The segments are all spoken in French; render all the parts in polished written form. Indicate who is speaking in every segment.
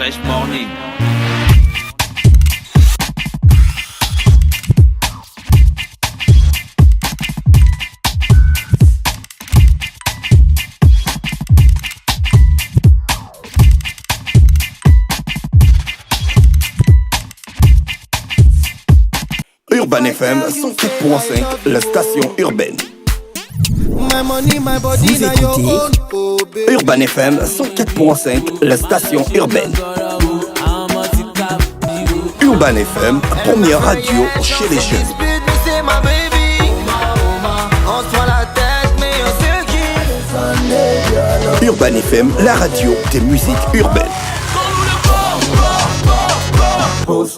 Speaker 1: Fresh Morning.
Speaker 2: Urban FM 104.5, la station urbaine.
Speaker 3: Vous écoutez
Speaker 2: Urban FM 104.5, la station urbaine. Urban FM, première radio chez les jeunes. Urban FM, la radio des musiques urbaines.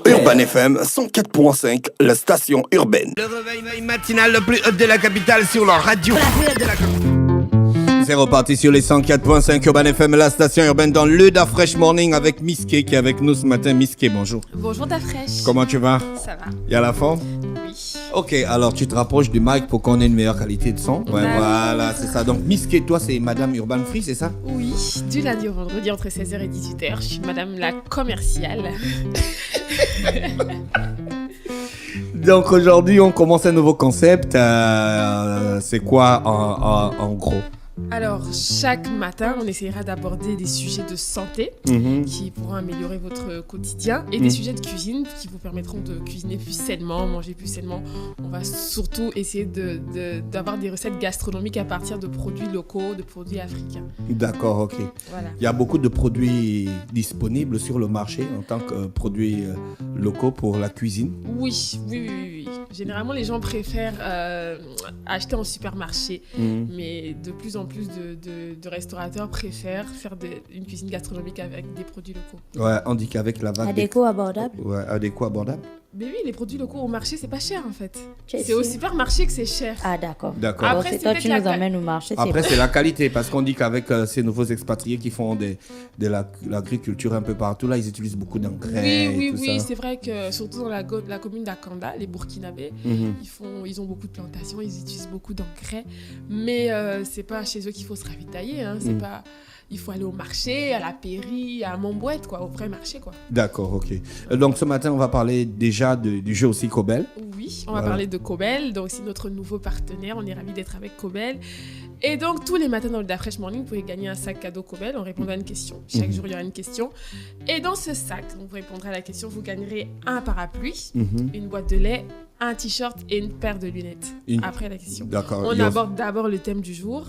Speaker 2: Urban FM 104.5, la station urbaine.
Speaker 4: Le réveil matinal le plus hot de la capitale sur leur radio. C'est reparti sur les 104.5 Urban FM, la station urbaine dans le Da Fresh Morning avec Miss K qui est avec nous ce matin. Miss K, bonjour.
Speaker 5: Bonjour Da Fresh.
Speaker 4: Comment tu vas?
Speaker 5: Ça va.
Speaker 4: Y a la forme?
Speaker 5: Oui.
Speaker 4: Ok, alors tu te rapproches du mic pour qu'on ait une meilleure qualité de son. Ouais, voilà, c'est ça. Donc Miss K, toi c'est Madame Urban Free, c'est ça?
Speaker 5: Oui, du lundi au vendredi entre 16h et 18h. Je suis Madame la commerciale.
Speaker 4: Donc aujourd'hui on commence un nouveau concept. C'est quoi en gros?
Speaker 5: Alors, chaque matin, on essaiera d'aborder des sujets de santé qui pourront améliorer votre quotidien et des sujets de cuisine qui vous permettront de cuisiner plus sainement, manger plus sainement. On va surtout essayer d'avoir des recettes gastronomiques à partir de produits locaux, de produits africains.
Speaker 4: D'accord, ok.
Speaker 5: Voilà.
Speaker 4: Il y a beaucoup de produits disponibles sur le marché en tant que produits locaux pour la cuisine.
Speaker 5: Oui. Généralement, les gens préfèrent acheter en supermarché, mais de plus en plus de restaurateurs préfèrent faire une cuisine gastronomique avec des produits locaux.
Speaker 4: Ouais, on dit qu'avec la vague...
Speaker 6: À des coûts abordables.
Speaker 4: Ouais, à des coûts abordables.
Speaker 5: Mais oui, les produits locaux au marché, c'est pas cher en fait.
Speaker 6: C'est
Speaker 5: C'est au supermarché que c'est cher.
Speaker 6: Ah d'accord.
Speaker 4: D'accord.
Speaker 6: Donc
Speaker 5: Après,
Speaker 6: c'est
Speaker 5: c'est
Speaker 6: toi
Speaker 5: peut-être
Speaker 6: tu
Speaker 5: la
Speaker 6: nous emmènes au marché.
Speaker 4: Après, c'est la qualité, parce qu'on dit qu'avec ces nouveaux expatriés qui font de l'agriculture un peu partout, là, ils utilisent beaucoup d'engrais.
Speaker 5: Oui, c'est vrai que surtout dans la commune d'Akanda, les Burkinabés, ils ont beaucoup de plantations, ils utilisent beaucoup d'engrais, mais c'est pas chez eux qu'il faut se ravitailler, hein, c'est pas... Il faut aller au marché, à la pairie, à Montbouette, quoi, au vrai marché, quoi.
Speaker 4: D'accord, ok. Donc ce matin, on va parler déjà du jeu aussi Cobel.
Speaker 5: Oui, on va parler de Cobel, donc c'est notre nouveau partenaire, on est ravis d'être avec Cobel. Et donc tous les matins dans le Da Fresh Morning, vous pouvez gagner un sac cadeau Cobel en répondant à une question. Chaque jour, il y aura une question. Et dans ce sac, vous répondrez à la question, vous gagnerez un parapluie, une boîte de lait, un t-shirt et une paire de lunettes. Après la question.
Speaker 4: D'accord.
Speaker 5: On aborde d'abord le thème du jour.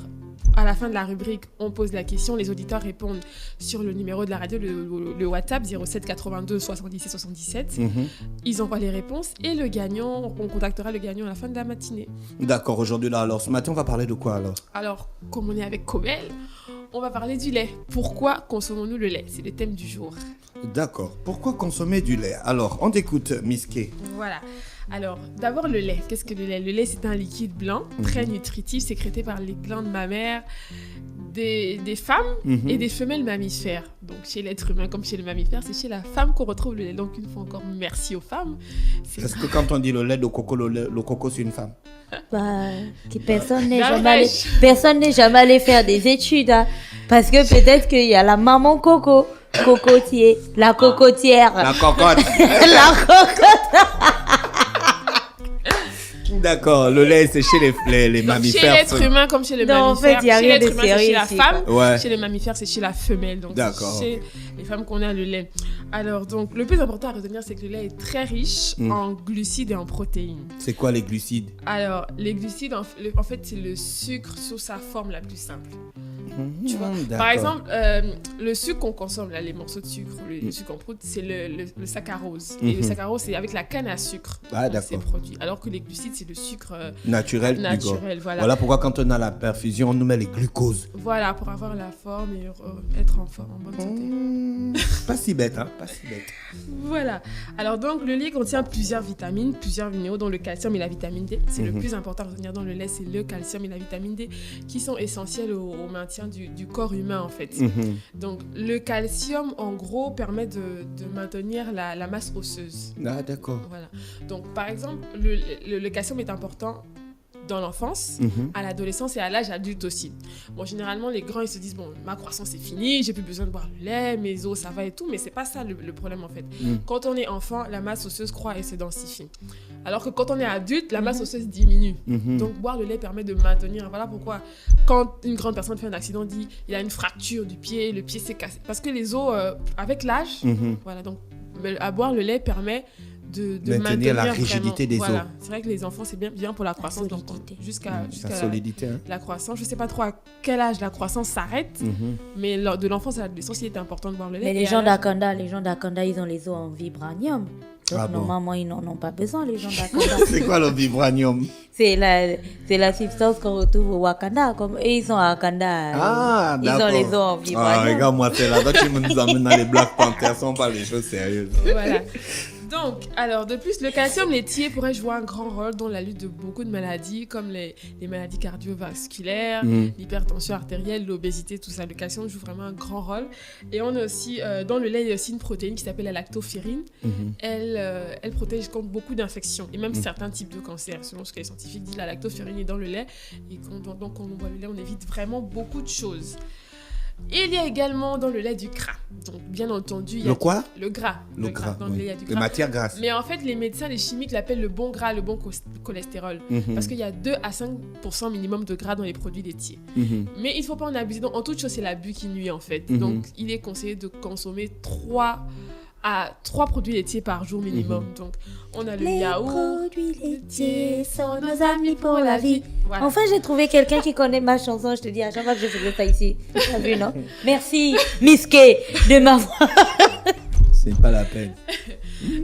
Speaker 5: À la fin de la rubrique, on pose la question. Les auditeurs répondent sur le numéro de la radio, le WhatsApp 07 82 77 77. Ils envoient les réponses et le gagnant, on contactera le gagnant à la fin de la matinée.
Speaker 4: D'accord, aujourd'hui là, alors ce matin, on va parler de quoi alors?
Speaker 5: Alors, comme on est avec Cobel, on va parler du lait. Pourquoi consommons-nous le lait? C'est le thème du jour.
Speaker 4: D'accord. Pourquoi consommer du lait? Alors, on t'écoute, Miss K.
Speaker 5: Voilà. Alors, d'abord le lait. Qu'est-ce que le lait? Le lait, c'est un liquide blanc, très nutritif, sécrété par les glandes mammaires des femmes et des femelles mammifères. Donc, chez l'être humain comme chez le mammifère, c'est chez la femme qu'on retrouve le lait. Donc, une fois encore, merci aux femmes.
Speaker 4: Est-ce que quand on dit le lait de coco, le coco, c'est une femme?
Speaker 6: Personne n'est jamais allé faire des études. Hein, parce que peut-être qu'il y a la maman coco, cocotier, la cocotière.
Speaker 4: La cocotte.
Speaker 6: La cocotte.
Speaker 4: D'accord, le lait c'est chez les mammifères.
Speaker 5: Chez l'être humain comme chez le mammifère.
Speaker 6: En fait, il y a rien de
Speaker 5: l'être humain, c'est chez la
Speaker 6: ici,
Speaker 5: femme.
Speaker 4: Ouais.
Speaker 5: Chez les mammifères, c'est chez la femelle. Donc,
Speaker 4: d'accord.
Speaker 5: c'est chez les femmes qu'on a le lait. Alors, donc, le plus important à retenir, c'est que le lait est très riche en glucides et en protéines.
Speaker 4: C'est quoi les glucides?
Speaker 5: Alors, les glucides, en fait, c'est le sucre sous sa forme la plus simple. Tu vois. Par exemple, le sucre qu'on consomme, là, les morceaux de sucre, le sucre en poudre, c'est le saccharose. Et le saccharose, c'est avec la canne à sucre c'est produit. Alors que les glucides, c'est le sucre
Speaker 4: naturel. Voilà pourquoi quand on a la perfusion, on nous met les glucoses.
Speaker 5: Voilà, pour avoir la forme et être en forme, en bonne santé.
Speaker 4: Pas si bête, hein, pas si bête.
Speaker 5: Voilà. Alors donc, le lait contient plusieurs vitamines, plusieurs minéraux, dont le calcium et la vitamine D. C'est le plus important à retenir dans le lait, c'est le calcium et la vitamine D qui sont essentiels au maintien du corps humain, en fait. Donc, le calcium, en gros, permet de maintenir la masse osseuse.
Speaker 4: Ah, d'accord.
Speaker 5: Voilà. Donc, par exemple, le calcium est important dans l'enfance, à l'adolescence et à l'âge adulte aussi. Bon, généralement, les grands, ils se disent, bon, ma croissance est finie, j'ai plus besoin de boire le lait, mes os, ça va et tout, mais c'est pas ça le problème en fait. Quand on est enfant, la masse osseuse croît et se densifie. Alors que quand on est adulte, la masse osseuse diminue. Donc, boire le lait permet de maintenir. Voilà pourquoi, quand une grande personne fait un accident, on dit, il y a une fracture du pied, le pied s'est cassé. Parce que les os, avec l'âge, voilà, donc, à boire le lait permet de maintenir
Speaker 4: la rigidité des os.
Speaker 5: C'est vrai que les enfants, c'est bien pour la croissance. Donc, jusqu'à
Speaker 4: la solidité.
Speaker 5: La croissance. Je ne sais pas trop à quel âge la croissance s'arrête, mais de l'enfance à l'adolescence, il est important de boire le lait.
Speaker 6: Mais les gens d'Akanda, ils ont les os en vibranium. Donc, normalement, ils n'en ont pas besoin, les gens d'Akanda.
Speaker 4: C'est quoi le vibranium?
Speaker 6: C'est la substance qu'on retrouve au Wakanda. Comme eux, ils sont à Wakanda. Ils ont les os en vibranium.
Speaker 4: Regarde-moi, c'est là-bas que tu nous amènes dans les Black Panthers. On parle des choses sérieuses.
Speaker 5: Voilà. Donc, alors, de plus, le calcium laitier pourrait jouer un grand rôle dans la lutte de beaucoup de maladies, comme les maladies cardiovasculaires, l'hypertension artérielle, l'obésité, tout ça. Le calcium joue vraiment un grand rôle. Et on a aussi, dans le lait, il y a aussi une protéine qui s'appelle la lactoferrine. Elle protège contre beaucoup d'infections, et même certains types de cancers, selon ce que les scientifiques disent. La lactoferrine est dans le lait, et donc quand on boit le lait, on évite vraiment beaucoup de choses. Et il y a également dans le lait du gras. Donc, bien entendu, il y a
Speaker 4: le quoi?
Speaker 5: Le gras.
Speaker 4: Le gras.
Speaker 5: Dans le lait, il y a du gras.
Speaker 4: Les matières grasses.
Speaker 5: Mais en fait, les médecins, les chimiques l'appellent le bon gras, le bon cholestérol. Parce qu'il y a 2 à 5% minimum de gras dans les produits laitiers. Mais il ne faut pas en abuser. Donc, en toute chose, c'est l'abus qui nuit, en fait. Donc, il est conseillé de consommer 3 produits laitiers par jour minimum. Donc, on a le yaourt.
Speaker 6: Les produits laitiers sont nos amis pour la vie.
Speaker 5: Voilà.
Speaker 6: Enfin, j'ai trouvé quelqu'un qui connaît ma chanson. Je te dis, à chaque fois que je faisais ça ici. T'as vu, non? Merci, Miss K, de m'avoir.
Speaker 4: C'est pas la peine.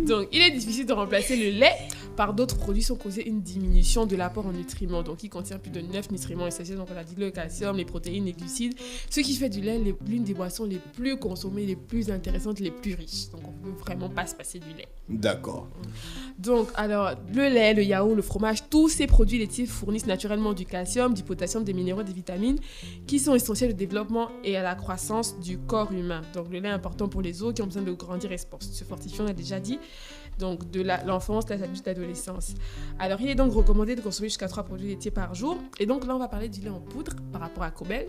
Speaker 5: Donc, il est difficile de remplacer le lait par d'autres produits sans causer une diminution de l'apport en nutriments. Donc, il contient plus de 9 nutriments essentiels. Donc, on a dit le calcium, les protéines, les glucides. Ce qui fait du lait l'une des boissons les plus consommées, les plus intéressantes, les plus riches. Donc, on ne peut vraiment pas se passer du lait.
Speaker 4: D'accord.
Speaker 5: Donc, alors, le lait, le yaourt, le fromage, tous ces produits laitiers fournissent naturellement du calcium, du potassium, des minéraux, des vitamines qui sont essentiels au développement et à la croissance du corps humain. Donc, le lait est important pour les os qui ont besoin de grandir et se fortifier, on a déjà dit. Donc, de l'enfance, l'adulte, l'adolescence. Alors, il est donc recommandé de consommer jusqu'à 3 produits laitiers par jour. Et donc, là, on va parler du lait en poudre par rapport à Cobel.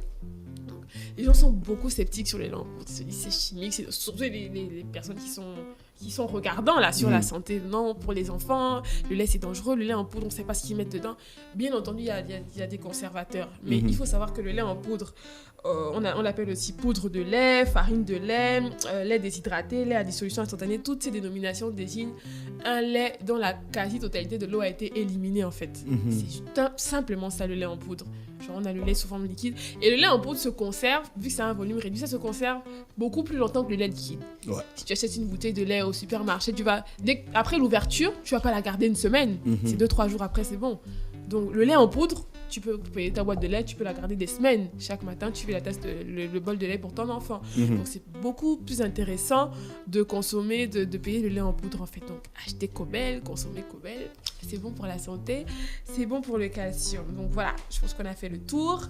Speaker 5: Les gens sont beaucoup sceptiques sur le lait en poudre. Ils se disent c'est chimique, c'est surtout les personnes qui sont regardants là, sur la santé. Non, pour les enfants, le lait c'est dangereux, le lait en poudre, on ne sait pas ce qu'ils mettent dedans. Bien entendu, il y a des conservateurs. Mais il faut savoir que le lait en poudre, on l'appelle aussi poudre de lait, farine de lait, lait déshydraté, lait à dissolution instantanée. Toutes ces dénominations désignent un lait dont la quasi-totalité de l'eau a été éliminée en fait. C'est simplement ça le lait en poudre. Genre on a le lait sous forme liquide. Et le lait en poudre se conserve, vu que c'est un volume réduit, ça se conserve beaucoup plus longtemps que le lait liquide. Ouais. Si tu achètes une bouteille de lait au supermarché, après l'ouverture, tu vas pas la garder une semaine. C'est 2-3 jours après, c'est bon. Donc le lait en poudre, tu peux payer ta boîte de lait, tu peux la garder des semaines. Chaque matin, tu fais la tasse le bol de lait pour ton enfant. Donc c'est beaucoup plus intéressant de consommer, de payer le lait en poudre en fait. Donc acheter Cobel, consommer Cobel, c'est bon pour la santé, c'est bon pour le calcium. Donc voilà, je pense qu'on a fait le tour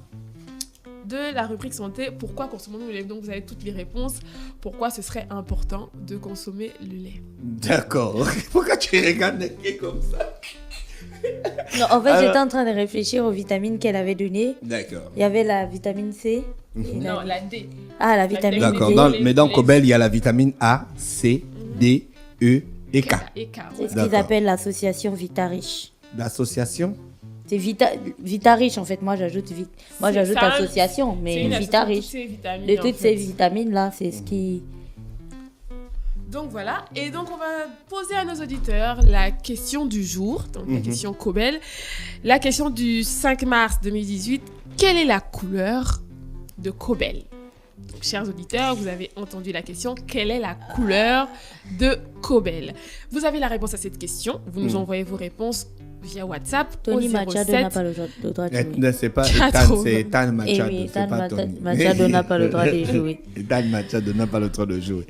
Speaker 5: de la rubrique santé. Pourquoi consommons-nous le lait? Donc vous avez toutes les réponses. Pourquoi ce serait important de consommer le lait?
Speaker 4: D'accord. Pourquoi tu regardes Neké comme ça?
Speaker 6: Non, en fait, j'étais en train de réfléchir aux vitamines qu'elle avait données.
Speaker 4: D'accord.
Speaker 6: Il y avait la vitamine C.
Speaker 5: Non, la D.
Speaker 6: Ah, la vitamine D.
Speaker 4: D'accord. Mais dans Cobel, il y a la vitamine A, C, D, E et K.
Speaker 6: C'est ce qu'ils appellent l'association Vitarich.
Speaker 4: L'association?
Speaker 6: C'est Vitarich en fait. Moi, j'ajoute association, mais Vitarich. De toutes ces vitamines-là, c'est ce qui...
Speaker 5: Donc voilà, et donc on va poser à nos auditeurs la question du jour, donc la question Cobel. La question du 5 mars 2018, quelle est la couleur de Cobel? Donc, chers auditeurs, vous avez entendu la question, quelle est la couleur de Cobel? Vous avez la réponse à cette question, vous nous envoyez vos réponses via WhatsApp
Speaker 6: Tony
Speaker 5: au 07...
Speaker 6: Machado n'a pas le droit de jouer.
Speaker 4: C'est pas Ethan, c'est Ethan Machado,
Speaker 6: oui,
Speaker 4: c'est pas Tony.
Speaker 6: Machado n'a pas le droit de jouer.
Speaker 4: Ethan Machado n'a pas le droit de jouer.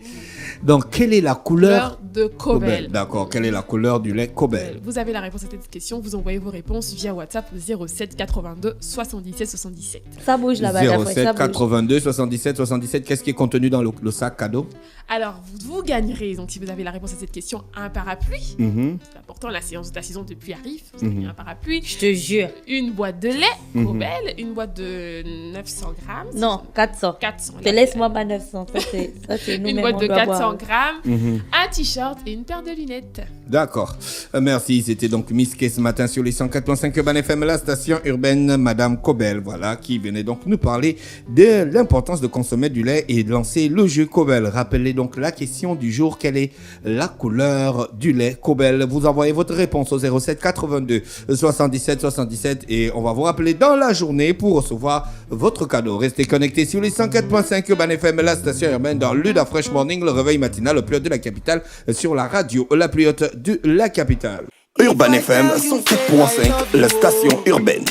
Speaker 4: Donc, quelle est la couleur
Speaker 5: de Cobel.
Speaker 4: D'accord, quelle est la couleur du lait Cobel?
Speaker 5: Vous avez la réponse à cette question, vous envoyez vos réponses via WhatsApp au 07 82 77 77.
Speaker 6: Ça bouge là-bas.
Speaker 4: 07 82 77 77. Qu'est-ce qui est contenu dans le sac cadeau?
Speaker 5: Alors, vous gagnerez, donc si vous avez la réponse à cette question, un parapluie. C'est important, la saison de pluie arrive. Vous avez un parapluie.
Speaker 6: Je te jure.
Speaker 5: Une boîte de lait Cobel, une boîte de 900 grammes.
Speaker 6: Non, 400.
Speaker 5: 400.
Speaker 6: Laisse-moi ma 900. Ça, c'est nous.
Speaker 5: Une boîte de 400 grammes, un t-shirt et une paire de lunettes.
Speaker 4: D'accord. Merci. C'était donc Miss K ce matin sur les 104.5 Urban FM, la station urbaine Madame Cobel, voilà, qui venait donc nous parler de l'importance de consommer du lait et de lancer le jeu Cobel. Rappelez donc la question du jour, quelle est la couleur du lait Cobel? Vous envoyez votre réponse au 07 82 77 77 et on va vous rappeler dans la journée pour recevoir votre cadeau. Restez connectés sur les 104.5 Urban FM, la station urbaine dans Luda Fresh Morning, le réveil matinal le plus haut de la capitale, sur la radio la plus haute de la capitale.
Speaker 2: Urban FM 104.5, la station urbaine.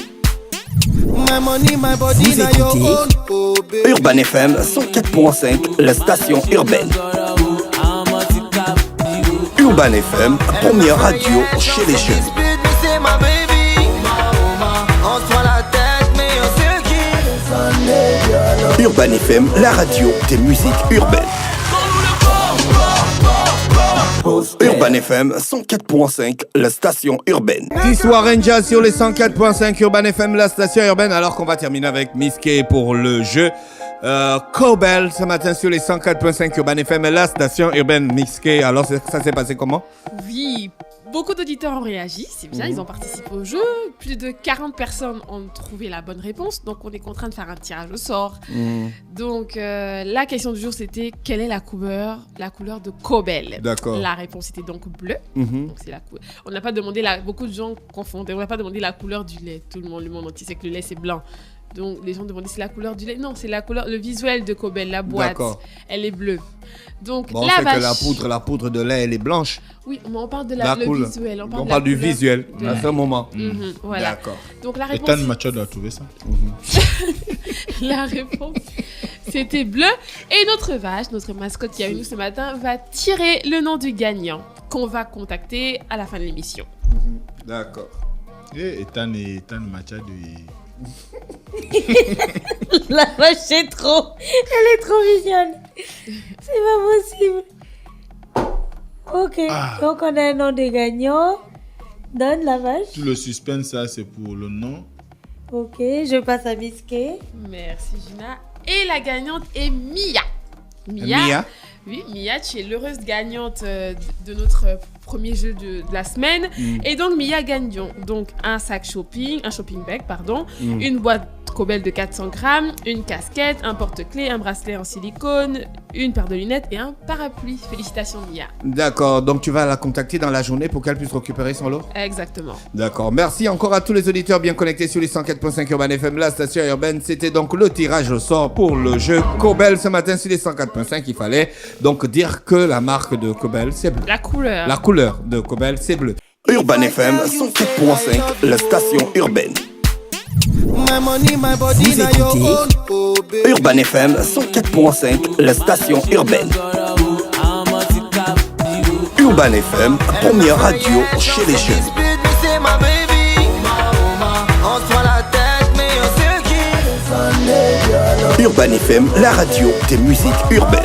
Speaker 3: Vous écoutez
Speaker 2: Urban FM 104.5, la station urbaine. Urban FM, première radio chez les jeunes. Urban FM, la radio des musiques urbaines. Urban FM 104.5, la station urbaine.
Speaker 4: Soir Ranger sur les 104.5 Urban FM, la station urbaine. Alors qu'on va terminer avec Miss K pour le jeu Cobel ce matin sur les 104.5 Urban FM, la station urbaine. Miss K, alors ça s'est passé comment?
Speaker 5: Oui, beaucoup d'auditeurs ont réagi, c'est bien, ils ont participé au jeu. Plus de 40 personnes ont trouvé la bonne réponse, donc on est contraint de faire un tirage au sort. Donc la question du jour c'était quelle est la couleur de Cobel?
Speaker 4: D'accord.
Speaker 5: La réponse était donc bleue. Donc c'est la couleur. On n'a pas demandé beaucoup de gens confondaient. On n'a pas demandé la couleur du lait. Tout le monde entier sait que le lait c'est blanc. Donc les gens demandaient c'est la couleur du lait. Non, c'est la couleur, le visuel de Cobel, la boîte.
Speaker 4: D'accord.
Speaker 5: Elle est bleue. Donc
Speaker 4: bon,
Speaker 5: la vache.
Speaker 4: Que la poudre de lait elle est blanche.
Speaker 5: Oui, mais on parle de
Speaker 4: le
Speaker 5: visuel.
Speaker 4: On parle du visuel à ce moment.
Speaker 5: Voilà.
Speaker 4: D'accord.
Speaker 5: Donc la réponse.
Speaker 1: Ethan Machado a trouvé ça.
Speaker 5: La réponse, c'était bleu. Et notre vache, notre mascotte qui est avec nous ce matin, va tirer le nom du gagnant qu'on va contacter à la fin de l'émission.
Speaker 4: D'accord.
Speaker 1: Et Ethan Machado.
Speaker 6: La vache est trop. Elle est trop mignonne. C'est pas possible. Ok. Donc on a un nom de gagnant. Donne la vache.
Speaker 1: Tout le suspense, ça, c'est pour le nom.
Speaker 6: Ok, je passe à Miss K.
Speaker 5: Merci Gina. Et la gagnante est Mia.
Speaker 4: Mia.
Speaker 5: Oui, Mia, tu es l'heureuse gagnante de notre premier jeu de la semaine. Et donc, Mia gagne donc un shopping bag, une boîte Cobel de 400 grammes, une casquette, un porte-clés, un bracelet en silicone, une paire de lunettes et un parapluie. Félicitations, Mia.
Speaker 4: D'accord, donc tu vas la contacter dans la journée pour qu'elle puisse récupérer son lot?
Speaker 5: Exactement.
Speaker 4: D'accord, merci encore à tous les auditeurs bien connectés sur les 104.5 Urban FM, la station urbaine. C'était donc le tirage au sort pour le jeu Cobel ce matin sur les 104.5. Il fallait donc dire que la marque de Cobel, c'est bleu.
Speaker 5: La couleur.
Speaker 4: La couleur de Cobel, c'est bleu.
Speaker 2: Urban FM 104.5, la station urbaine.
Speaker 3: Vous écoutez
Speaker 2: Urban FM 104.5, la station urbaine. Urban FM, première radio chez les jeunes. Urban FM, la radio des musiques urbaines.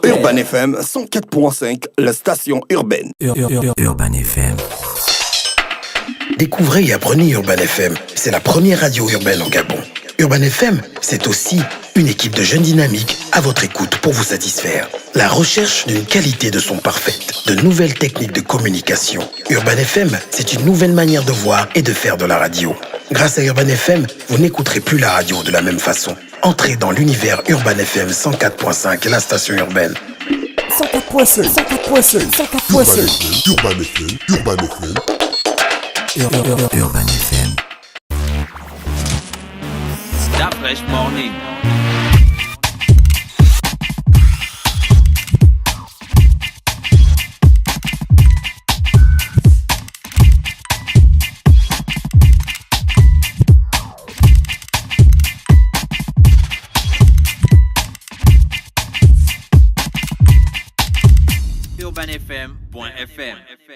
Speaker 2: Urban FM 104.5, la station urbaine.
Speaker 3: Urban FM.
Speaker 7: Découvrez et apprenez Urban FM. C'est la première radio urbaine en Gabon. Urban FM, c'est aussi une équipe de jeunes dynamiques à votre écoute pour vous satisfaire. La recherche d'une qualité de son parfaite, de nouvelles techniques de communication. Urban FM, c'est une nouvelle manière de voir et de faire de la radio. Grâce à Urban FM, vous n'écouterez plus la radio de la même façon. Entrez dans l'univers Urban FM 104.5, la station urbaine.
Speaker 3: 104.5, 104.5, 104.5.
Speaker 8: Urban FM, Urban FM.
Speaker 3: Urban FM.
Speaker 9: Stop Fresh Morning. urbanfm.fm.